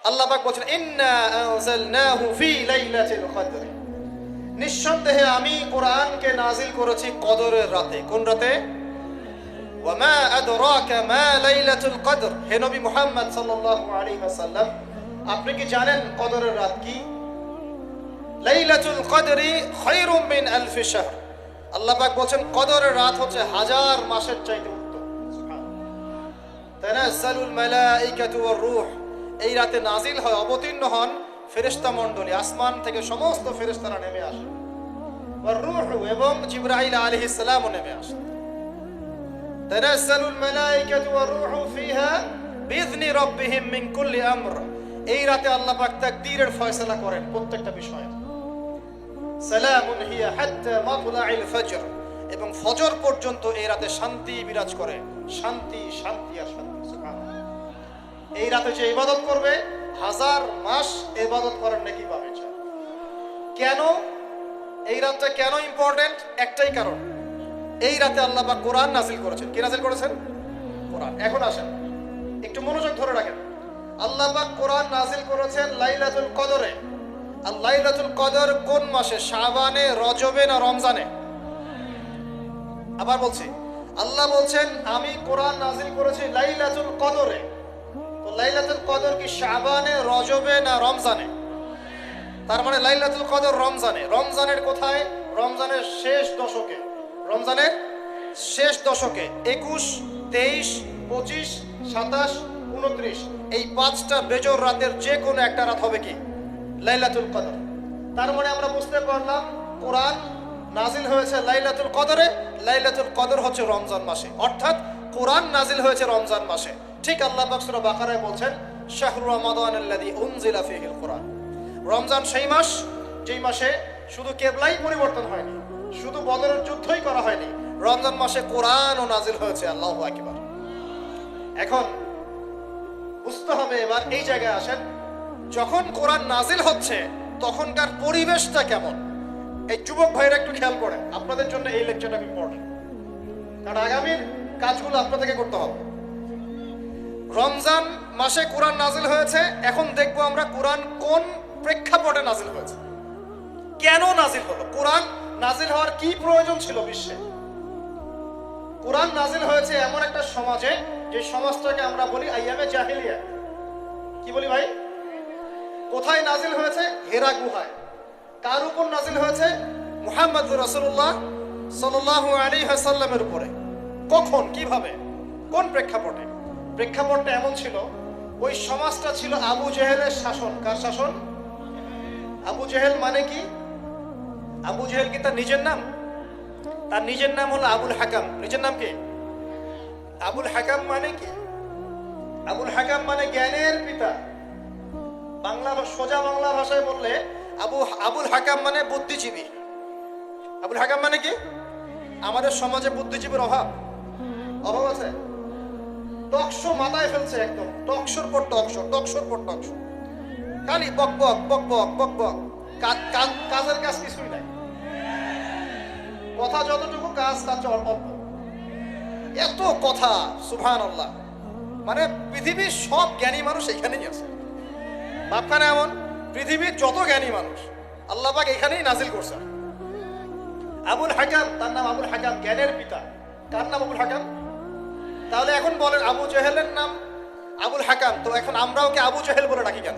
আল্লাহ পাক বলেন ইন্না আনজালনাহু ফি লাইলাতিল কদর, নিঃসন্দেহে আমি কোরআনকে নাজিল করেছি কদরের রাতে। কোন রাতে? ওয়া মা আদরাকা মা লাইলাতুল কদর, হে নবী মুহাম্মদ সাল্লাল্লাহু আলাইহি ওয়াসাল্লাম আপনি কি জানেন কদরের রাত কি? লাইলাতুল কদরি খায়রুম মিন আলফি শাহর, আল্লাহ পাক বলেন কদরের রাত হচ্ছে হাজার মাসের চাইতে উত্তম। সুবহানাল্লাহ। তানাজ্জালুল মালাইকাতু ওয়ার রূহ, এই রাতে নাজিল হয়, অবতীর্ণ হন ফেরেশতা মণ্ডলী, আসমান থেকে সমস্ত ফেরেশতারা নেমে আসে। ওয়ার রূহ, এবং জিবরাইল আলাইহিস সালামও নেমে আসে। তানাজ্জালুল মালাইকাতু ওয়ার রূহ ফিহা বিইذনি রাব্বিহিম মিন কুল্লি আমর, এই রাতে আল্লাহ পাক তাকদীরের ফয়সালা করেন প্রত্যেকটা বিষয়ে। সালামুন হিয়া হাত্তা মাতলাইল ফজর, এবং ফজর পর্যন্ত এই রাতে শান্তি বিরাজ করে, শান্তি শান্তি আর শান্তি। সুবহানাল্লাহ। এই রাতে যে ইবাদত করবে হাজার মাস ইবাদত করার নাকি পাবে। কেন এই রাতটা কেন ইম্পর্টেন্ট? একটাই কারণ, এই রাতে আল্লাহ পাক কোরআন নাজিল করেছেন। কি নাজিল করেছেন? কোরআন। এখন আসেন একটু মনোযোগ ধরে রাখেন। আল্লাহ পাক কোরআন নাজিল করেছেন লাইলাতুল কদরে। আর লাইলাতুল কদর কোন মাসে? শাবানে, রজবে না রমজানে? আবার বলছি, আল্লাহ বলছেন আমি কোরআন নাজিল করেছি লাইলাতুল কদরে। তো লাইলাতুল কদর কি শাবানে, রজবে না রমজানে? তার মানে লাইলাতুল কদর রমজানে। রমজানের কোথায়? রমজানের শেষ দশকে। রমজানের শেষ দশকে 21, 23, 25, 27, 29 এই পাঁচটা বেজর রাতের যে কোনো একটা রাত হবে কি লাইলাতুল কদর। তার মানে আমরা বুঝতে পারলাম কোরআন নাজিল হয়েছে লাইলাতুল কদরে। লাইলাতুল কদর হচ্ছে রমজান মাসে, অর্থাৎ কোরআন নাজিল হয়েছে রমজান মাসে। ঠিক আল্লাহ পাক সূরা বাকারায় বলছেন শাহরু রমাদানাল্লাযী উনজিলা ফীহিল কোরআন, রমজান সেই মাস যেই মাসে শুধু কেবলাই পরিবর্তন হয়নি, শুধু বদরের যুদ্ধই করা হয়নি, রমজান মাসে কোরআনও নাজিল হয়েছে। আল্লাহু আকবার। এখন বুঝতে হবে, এবার এই জায়গায় আসেন, যখন কোরআন নাজিল হচ্ছে তখনকার পরিবেশটা কেমন? এই যুবক ভাইরা একটু খেয়াল করেন, আপনাদের জন্য এই লেকচারটা ইম্পর্টেন্ট, কারণ আগামীর কাজগুলো আপনাদেরকে করতে হবে। রমজান মাসে কোরআন নাজিল হয়েছে, এখন দেখবো আমরা কোরআন কোন প্রেক্ষাপটে নাজিল হয়েছে, কেন নাজিল হলো, কোরআন নাজিল হওয়ার কি প্রয়োজন ছিল বিশ্বে। কোরআন নাজিল হয়েছে এমন একটা সমাজে, যে সমাজটাকে আমরা বলি আইয়ামে জাহিলিয়া। কি বলি ভাই? কোথায় নাজিল হয়েছে? হেরা গুহায়। কার উপর নাজিল হয়েছে? মুহাম্মদ রাসূলুল্লাহ সাল্লাল্লাহু আলাইহি ওয়াসাল্লামের উপরে। কখন, কিভাবে, কোন প্রেক্ষাপটে? প্রেক্ষাপটটা এমন ছিল, ওই সমাজটা ছিল আবু জেহেলের শাসন। কার শাসন? আবু জেহেল মানে কি? আবু জেহেল কি তার নিজের নাম? তার নিজের নাম হলো আবুল হাকাম। নিজের নাম কি? আবুল হাকাম মানে কি? আবুল হাকাম মানে জ্ঞানের পিতা। বাংলা, সোজা বাংলা ভাষায় বললে আবুল হাকাম মানে বুদ্ধিজীবী। আবুল হাকাম মানে কি? আমাদের সমাজে বুদ্ধিজীবীর অভাব আছে। টকশো মাথায় ফেলছে, একদম টকশোর পর টকশো, টকশোর পর টকশো, খালি বক বক বক বক বক বক, কাজের কাজ কিছুই নাই। কথা যতটুকু, কাজ তার চেয়ে অল্প। এত কথা, সুবহানাল্লাহ। মানে পৃথিবীর সব জ্ঞানী মানুষ এখানেই আছে। ভাবখানে এমন, পৃথিবীর যত জ্ঞানী মানুষ আল্লাহ পাক এখানেই নাজিল করছেন। আবুল হাকাম, তার নাম আবুল হাকাম, জ্ঞানের পিতা। কার নাম? আবুল হাকাম। তাহলে এখন বলেন, আবু জেহেলের নাম আবুল হাকাম, তো এখন আমরাও কি আবু জেহেল বলে ডাকি কেন?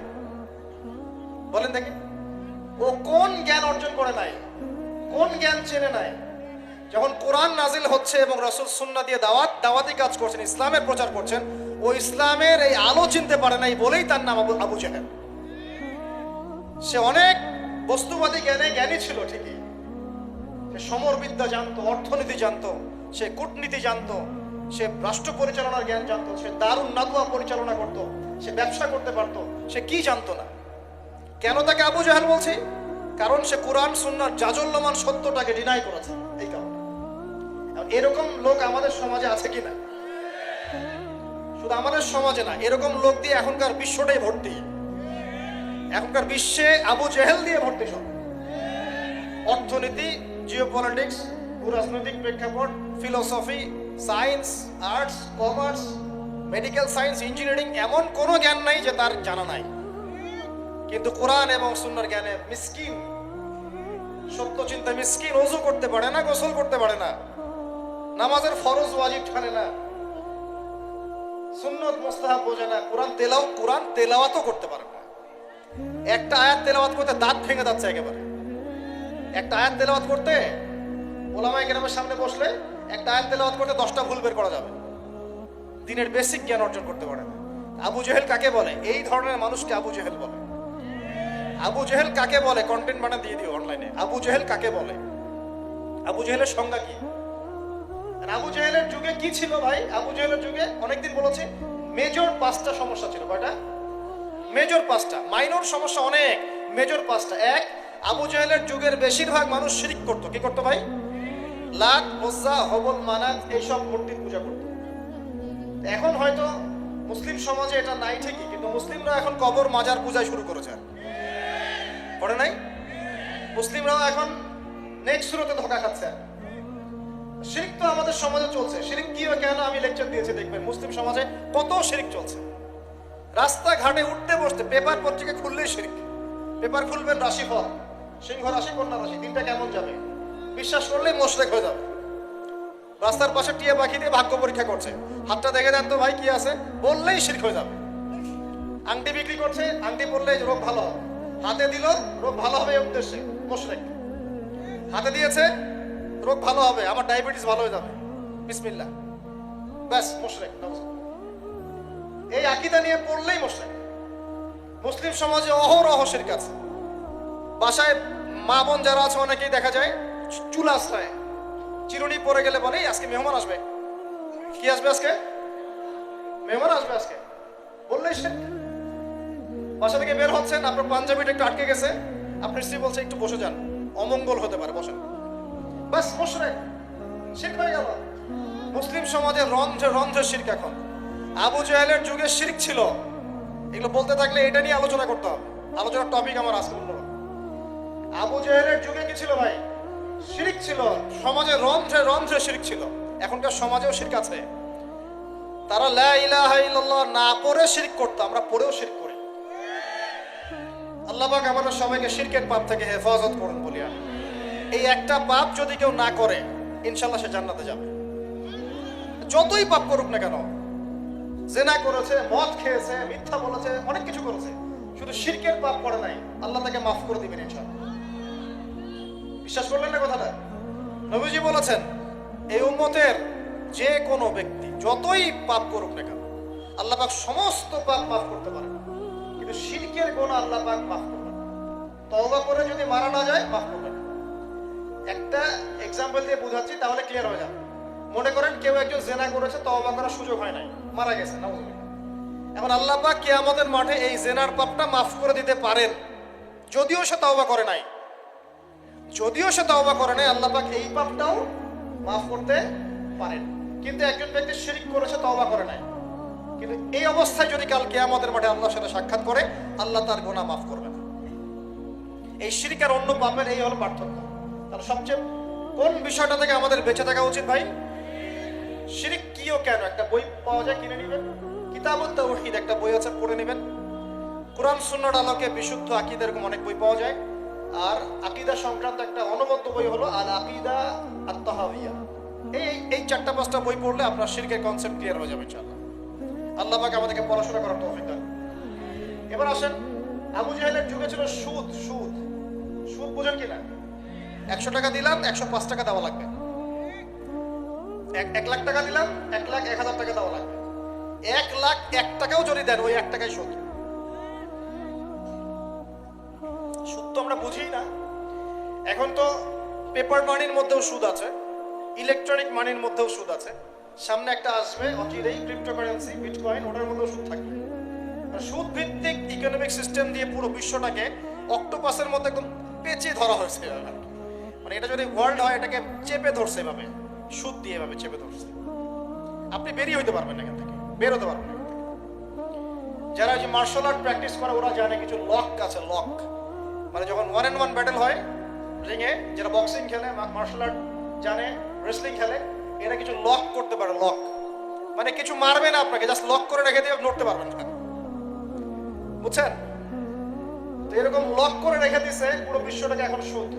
বলেন দেখি। ও কোন জ্ঞান অর্জন করে নাই, কোন জ্ঞান চেনে নাই? যখন কোরআন নাজিল হচ্ছে এবং রাসূল সুন্নাহ দিয়ে দাওয়াতি কাজ করছেন, ইসলামের প্রচার করছেন, ও ইসলামের এই আলো চিনতে পারে নাই বলেই তার নাম আবু জেহেল। সে অনেক বস্তুবাদী জ্ঞানে জ্ঞানী ছিল ঠিকই, সে সমরবিদ্যা জানতো, অর্থনীতি জানতো, সে কূটনীতি জানতো, সে রাষ্ট্র পরিচালনার জ্ঞান জানতো, সে দারুন নাদওয়া পরিচালনা করতো, সে ব্যবসা করতে পারতো, সে কি জানতো না। কেন তাকে আবু জেহেল বলছি? কারণ সে কোরআন সুন্নাহর জাজল্যমান সত্যটাকে ডিনাই করেছে। এই কারণে এরকম লোক আমাদের সমাজে আছে কিনা? শুধু আমাদের সমাজে না, এরকম লোক দিয়ে এখনকার বিশ্বটাই ভর্তি। এখনকার বিশ্বে আবু জেহেল দিয়ে ভর্তি সব। অর্থনীতি, জিওপলিটিক্স, ভূরাজনৈতিক প্রেক্ষাপট, philosophy, science, arts, commerce, medical science, engineering, এমন কোনো জ্ঞান নাই যে তার জানা নাই। কিন্তু কোরআন এবং সুন্নাহর জ্ঞানে মিসকিন, সত্য চিন্তা মিসকিন, ওযু করতে পারে না, গোসল করতে পারে না, নামাজের ফরজ ওয়াজিব জানে না, সুন্নত মুস্তাহাব বোঝে না, কোরআন তেলাওয়াতও করতে পারে না। একটা আয়াত তেলাওয়াত করতে দাঁত ভেঙে যাচ্ছে একেবারে। একটা আয়াত তেলাওয়াত করতে ওলামায়ে কেরামের সামনে বসলে একটা আয়াত তেলাওয়াত করতে 10টা ভুল বের করা যাবে। দিনের বেসিক জ্ঞান অর্জন করতে পারে না। আবু জেহেল কাকে বলে? এই ধরনের মানুষকে আবু জেহেল বলে। আবু জেহেল কাকে বলে? কন্টেন্ট বানা দিয়ে দিও অনলাইনে। আবু জেহেল কাকে বলে? আবু জেহেলের সংজ্ঞা কি? আবু জেহেলের যুগে কি ছিল ভাই? আবু জেহেলের যুগে অনেকদিন বলেছি মেজর 5টা সমস্যা ছিল। কয়টা? মেজর 5টা। মাইনর সমস্যা অনেক, মেজর 5টা। এক, আবু জেহেলের যুগের বেশিরভাগ মানুষ শিরক করতো। কি করতো ভাই? লাত, উজ্জা, হবল, মানাত এইসব মূর্তির পূজা করতো। এখন হয়তো মুসলিম সমাজে এটা নাই ঠিকই, কিন্তু মুসলিমরা এখন কবর মাজার পূজা শুরু করেছে। করে নাই? মুসলিমরাও এখন নেক্সট শুরুতে ধোঁকা খাচ্ছে। শিরক তো আমাদের সমাজে চলছে। শিরক কি ও কেন আমি লেকচার দিয়েছি, দেখবেন মুসলিম সমাজে কত শিরক চলছে। রাস্তাঘাটে উঠতে বসতে পেপার পত্রিকা খুললেই শিরক। পেপার খুলবেন রাশিফল, সিংহ রাশি, কন্যা রাশি, দিনটা কেমন যাবে বিশ্বাস করলেই মুশরিক হয়ে যাবে। রাস্তার পাশে টিয়া পাখি দিয়ে ভাগ্য পরীক্ষা করছে, হাতটা দেখে দেন তো ভাই কি আছে, বললেই শিরক হয়ে যাবে। আংটি বিক্রি করছে, আংটি পরলে রোগ ভালো হবে, হাতে দিল রোগ ভালো হবে এই উদ্দেশ্যে মুশরিক। হাতে দিয়েছে রোগ ভালো হবে, আমার ডায়াবেটিস ভালো হয়ে যাবে, বিসমিল্লাহ, ব্যাস মুশরিক। এই আকীদা নিয়ে পড়লেই মুশরিক। মুসলিম সমাজে অহরহ শিরক আছে। বাসায় মা বোন যারা আছে অনেকেই দেখা যায় চুল আশ্রয়, চিরুনি পরে গেলে বলে আজকে মেহমান আসবে। কি আসবে আজকে? মেহমান আসবে আজকে, বললেই শিরক। বাসা থেকে বের হচ্ছেন, আপনার পাঞ্জাবিটা একটু আটকে গেছে, আপনার স্ত্রী বলছে একটু বসে যান, অমঙ্গল হতে পারে, বসেন, বাস মুশরিক, শিরক হয়ে গেল। মুসলিম সমাজে রন্ধ্রে রন্ধ্রে শিরক এখন। আবু জেহেলের যুগে শিরক ছিল, এগুলো বলতে থাকলে এটা নিয়ে আলোচনা করতে হবে। আলোচনার টপিক আমার আজকে অন্য। আবু জেহেলের যুগে কি ছিল ভাই? শিরক ছিল, সমাজে রন্ধ্রে রন্ধ্রে শিরক ছিল। এখনকার সমাজেও শিরক আছে। তারা লা ইলাহা ইল্লাল্লাহ না পড়ে শিরক করতো, আমরা পড়েও শিরক করি। আল্লাহ পাক আমাদের সবাইকে শিরকের পাপ থেকে হেফাজত করুন বলি আমি। এই একটা পাপ যদি কেউ না করে ইনশাআল্লাহ সে জান্নাতে যাবে, যতই পাপ করুক না কেন। জেনা করেছে, মদ খেয়েছে, মিথ্যা বলেছে, অনেক কিছু করেছে, শুধু শিরকের পাপ করে নাই, আল্লাহ তাকে মাফ করে দিবেন ইনশাআল্লাহ। বিশ্বাস করলেন না কথাটা? নবীজি বলেছেন এই উম্মতের যে কোনো ব্যক্তি যতই পাপ করুক না কেন আল্লাহ পাক সমস্ত পাপ মাফ করতে পারেন, কিন্তু শিরকের গুনাহ আল্লাহ পাক মাফ করবেন। তওবা করে যদি মারা না যায় মাফ করবেন। একটা এক্সাম্পল দিয়ে বোঝাচ্ছি তাহলে ক্লিয়ার হয়ে যাবে। মনে করেন কেউ একজন জেনা করেছে, তওবা করার সুযোগ হয় নাই, মারা গেছে, নাউজুবিল্লাহ। এখন আল্লাহ পাক কিয়ামতের মাঠে এই জেনার পাপটা মাফ করে দিতে পারেন, যদিও সে তওবা করে নাই। যদিও সে তওবা করে নাই, আল্লাহ পাক এই পাপটাও মাফ করতে পারেন। কিন্তু একজন ব্যক্তি শিরক করেছে, তওবা করে নাই, কিন্তু এই অবস্থায় যদি কাল কিয়ামতের মাঠে আল্লাহর সাথে সাক্ষাৎ করে, আল্লাহ তার গুনাহ মাফ করবেন। এই শিরক আর অন্য পাপের এই হলো পার্থক্য। তাহলে সবচেয়ে কোন বিষয়টা থেকে আমাদের বেঁচে থাকা উচিত ভাই? শিরক কি ও কেন, একটা বই পাওয়া যায়, কিনে নেবেন। কিতাবুত তাওহীদ একটা বই আছে, পড়ে নেবেন। কোরআন সুন্নাহর আলোকে বিশুদ্ধ আকীদা, এরকম অনেক বই পাওয়া যায়। আর আকীদা সংক্রান্ত একটা অনবদ্য বই হলো আল আকীদা আত-তাহাওয়িয়া। এই 4-5টা বই পড়লে আপনার শিরকের কনসেপ্ট ক্লিয়ার হয়ে যাবে ইনশাআল্লাহ। আল্লাহ পাক আমাদেরকে পড়াশোনা করার তৌফিক দান। এবার আসেন, আবু জেহেলের যুগে ছিল সুদ। সুদ সুদ বুঝেন কিনা? 100 টাকা দিলাম 105 টাকা দেওয়া লাগবে। 1 লাখ টাকা দিলাম 1,01,000 টাকা দেওয়া লাগবে। 1,01,000 টাকাও যদি দেন ওই 1 টাকাই সুদ। সুদ তো আমরা বুঝি না। এখন তো পেপার মানির মধ্যেও সুদ আছে, ইলেকট্রনিক মানির মধ্যেও সুদ আছে। সামনে একটা আসবে অচিরেই ক্রিপ্টোকারেন্সি, বিটকয়েন, ওটার মধ্যেও সুদ থাকবে। সুদ ভিত্তিক ইকোনমিক সিস্টেম দিয়ে পুরো বিশ্বটাকে অক্টোপাসের মধ্যে একদম পেঁচিয়ে ধরা হয়েছে। মানে এটা যদি ওয়ার্ল্ড হয়, এটাকে চেপে ধরছে এভাবে, সুদ দিয়ে এভাবে চেপে ধরছে। আপনি বেরিয়ে হইতে পারবেন না এখান থেকে, বের হতে পারবেন না। যারা যে মার্শাল আর্ট প্র্যাকটিস করে ওরা জানে কিছু লক আছে। লক মানে যখন 1-on-1 ব্যাটেল হয় রিংয়ে, যারা বক্সিং খেলে, মার্শাল আর্ট জানে, রেসলিং খেলে, এরা কিছু লক করতে পারে। লক মানে কিছু মারবে না আপনাকে, জাস্ট লক করে রেখে দিয়ে নড়তে পারবেন না, বুঝছেন? তো এরকম লক করে রেখে দিছে পুরো বিশ্বটাকে এখন সুদ।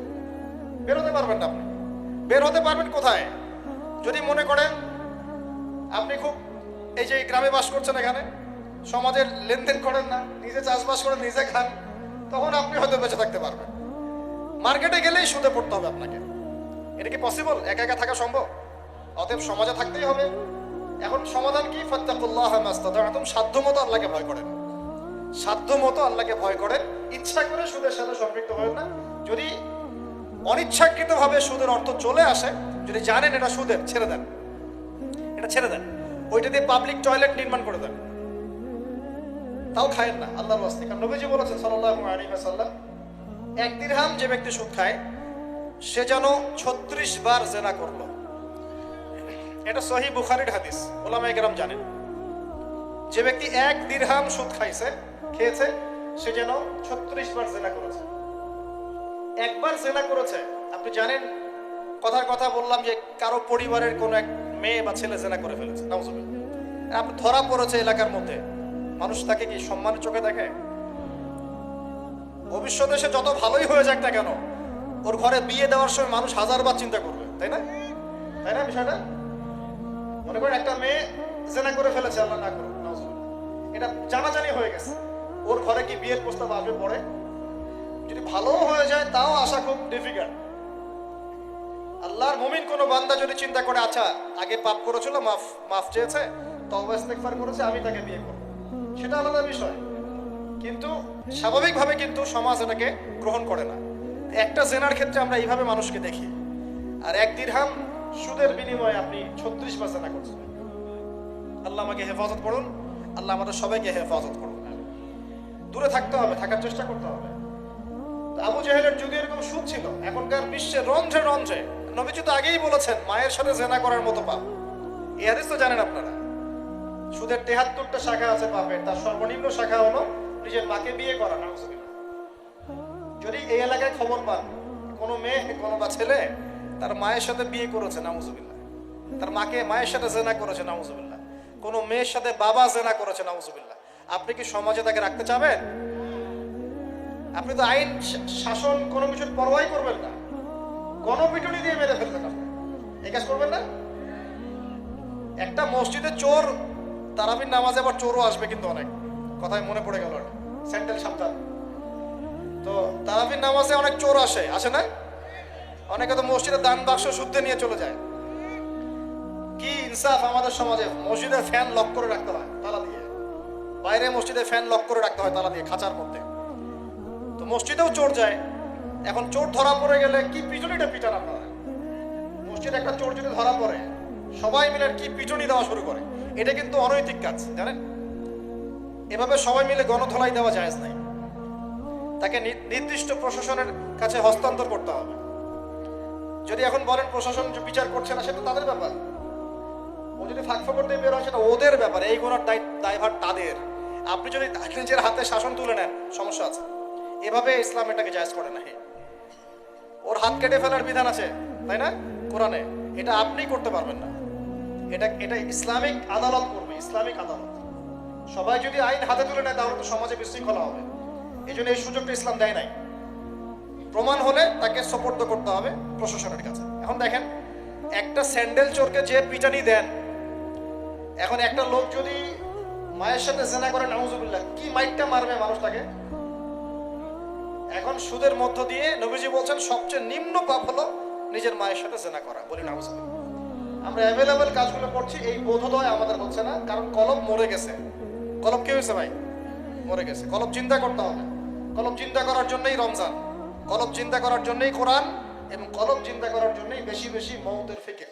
বের হতে পারবেন না আপনি। বের হতে পারবেন কোথায়? যদি মনে করেন আপনি খুব এই যে গ্রামে বাস করছেন, এখানে সমাজের লেনদেন করেন না, নিজে চাষবাস করেন, নিজে খান, তখন আপনি হয়তো বেঁচে থাকতে পারবেন। মার্কেটে গেলেই সুদে পড়তে হবে আপনাকে। এটা কি পসিবল? একা একা থাকা সম্ভব? অতএব সমাজে থাকতেই হবে। এখন সমাধান কি? ফাত্তাকুল্লাহ মাস্তাতা'তুম, সাধ্যমতো আল্লাহকে ভয় করেন, সাধ্যমতো আল্লাহকে ভয় করেন। ইচ্ছা করে সুদের সাথে সম্পৃক্ত হবেন না। যদি অনিচ্ছাকৃতভাবে সুদের অর্থ চলে আসে, যদি জানেন এটা সুদের, ছেড়ে দেন, এটা ছেড়ে দেন। ওইটা দিয়ে পাবলিক টয়লেট নির্মাণ করে দেন, তাও খায়েন না আল্লাহর ওয়াস্তে। কারণ নবীজি বলেছেন সাল্লাল্লাহু আলাইহি ওয়াসাল্লাম, এক দিরহাম যে ব্যক্তি সুদ খায় সে যেন 36 বার জেনা করলো। এটা সহিহ বুখারীর হাদিস, উলামায়ে কেরাম জানেন। যে ব্যক্তি এক দিরহাম সুদ খেয়েছে সে যেন 36 বার জেনা করেছে। একবার জেনা করেছে, আপনি জানেন, কথার কথা বললাম যে কারো পরিবারের কোনো এক মেয়ে বা ছেলে জেনা করে ফেলেছে, নাউজুবিল্লাহ, আপনি ধরা পড়েছে এলাকার মধ্যে, মানুষ তাকে কি সম্মানের চোখে দেখে? ভবিষ্যতে সে যত ভালোই হয়ে যাক না কেন, ওর ঘরে বিয়ে দেওয়ার সময় মানুষ হাজারবার চিন্তা করবে, তাই না? তাই না বিষয়টা? মনে করেন একটা মেয়ে জেনা করে ফেলেছে, আল্লাহ না করুন, নাউজুবিল্লাহ, এটা জানাজানি হয়ে গেছে, ওর ঘরে কি বিয়ের প্রস্তাব আসবে পরে? যদি ভালো হয়ে যায় তাও আসা খুব ডিফিকাল্ট। আল্লাহর মুমিন কোনো বান্দা যদি চিন্তা করে, আচ্ছা আগে পাপ করেছিল, মাফ চেয়েছে, তওবা ইস্তেগফার করেছে, আমি তাকে বিয়ে করব, সেটা আলাদা বিষয়। কিন্তু স্বাভাবিকভাবে কিন্তু সমাজ এটাকে গ্রহণ করে না। একটা জেনার ক্ষেত্রে আমরা এইভাবে মানুষকে দেখি, আর এক দিরহাম সুদের বিনিময়ে আপনি 36 বার জেনা করছেন। আল্লাহ আমাকে হেফাজত করুন, আল্লাহ আমাদের সবাইকে হেফাজত করুন। দূরে থাকতে হবে, থাকার চেষ্টা করতে হবে। আবু জাহেলের যুগে এরকম সুদ ছিল, এখনকার বিশ্বে রন্ধ্রে রন্ধ্রে। নবীজি তো আগেই বলেছেন মায়ের সাথে জেনা করার মতো পাপ। এই হাদিস তো জানেন আপনারা। সুদের 73টা শাখা আছে পাপের, তার সর্বনিম্ন শাখা হলো নিজের মাকে বিয়ে করা, নাউজুবিল্লাহ। যদি এই এলাকায় খবর পান কোনো মেয়ে, কোনো বা ছেলে তার মায়ের সাথে বিয়ে করেছে, নাউজুবিল্লাহ, তার মায়ের সাথে জেনা করেছে, নাউজুবিল্লাহ, কোনো মেয়ের সাথে বাবা জেনা করেছে, নাউজুবিল্লাহ, আপনি কি সমাজে তাকে রাখতে চাবেন? আপনি তো আইন শাসন কোনো কিছুর পরোয়াই করবেন না, গণপিটুনি দিয়ে মেরে ফেলবেন, আপনি এই কাজ করবেন না। একটা মসজিদে চোর, তারাবির নামাজে আবার চোরও আসবে কিন্তু, অনেক কথায় মনে পড়ে গেল, স্যান্ডেল সাবধান। তো তারাবির নামাজে অনেক চোর আসে না? অনেকে তো মসজিদে দান বাক্স শুদ্ধে নিয়ে চলে যায়। কি ইনসাফ আমাদের সমাজে! মসজিদে ফ্যান লক করে রাখতে হয় তালা দিয়ে, বাইরে মসজিদে ফ্যান লক করে রাখতে হয় তালা দিয়ে, খাঁচার মধ্যে। তো মসজিদেও চোর যায়। এখন চোর ধরা পড়ে গেলে কি পিটুনিটা পিটান আপনারা! মসজিদে একটা চোর যদি ধরা পড়ে, সবাই মিলে কি পিটুনি দেওয়া শুরু করে। এটা কিন্তু অনৈতিক কাজ, জানেন? এভাবে সবাই মিলে গণধোলাই দেওয়া জায়েজ নাই। তাকে নির্দিষ্ট প্রশাসনের কাছে হস্তান্তর করতে হবে। যদি এখন বলেন প্রশাসন বিচার করছে না, সেটা তাদের ব্যাপার। ও যদি ফাঁকফা করতে বের হয়, সেটা ওদের ব্যাপার, এই গুণার দায়ভার তাদের। আপনি যদি নিজের হাতে শাসন তুলে নেন, সমস্যা আছে। এভাবে ইসলাম এটাকে জায়েজ করে না। ওর হাত কেটে ফেলার বিধান আছে, তাই না, কোরআনে? এটা আপনি করতে পারবেন না। এটা ইসলামিক আদালত করবে, ইসলামিক আদালত। সবাই যদি আইন হাতে তুলে নেয় তাহলে তো সমাজে বিশৃঙ্খলা হবে। এই জন্য এই সুযোগটা ইসলাম দেয় নাই। প্রমাণ হলে তাকে সোপর্দ করতে হবে প্রশাসনের কাছে। এখন দেখেন, একটা স্যান্ডেল চোরকে যে পিটানি দেন, এখন একটা লোক যদি মায়ের সাথে জেনা করে, নাউজুবিল্লাহ, কি মাইটটা মারবে মানুষটাকে। এখন সুদের মধ্য দিয়ে নবীজি বলছেন সবচেয়ে নিম্ন পাপ হলো নিজের মায়ের সাথে জেনা করা। বলি নাউজুবিল্লাহ। আমরা অ্যাভেলেবেল কাজগুলো করছি, এই বোধোদয় আমাদের হচ্ছে না, কারণ কলব মরে গেছে। কলব কি হয়েছে ভাই? মরে গেছে। কলব চিন্তা করতে হবে। কলব চিন্তা করার জন্যই রমজান, কলব চিন্তা করার জন্যই কোরআন, এবং কলব চিন্তা করার জন্যই বেশি বেশি মওতের ফিকির।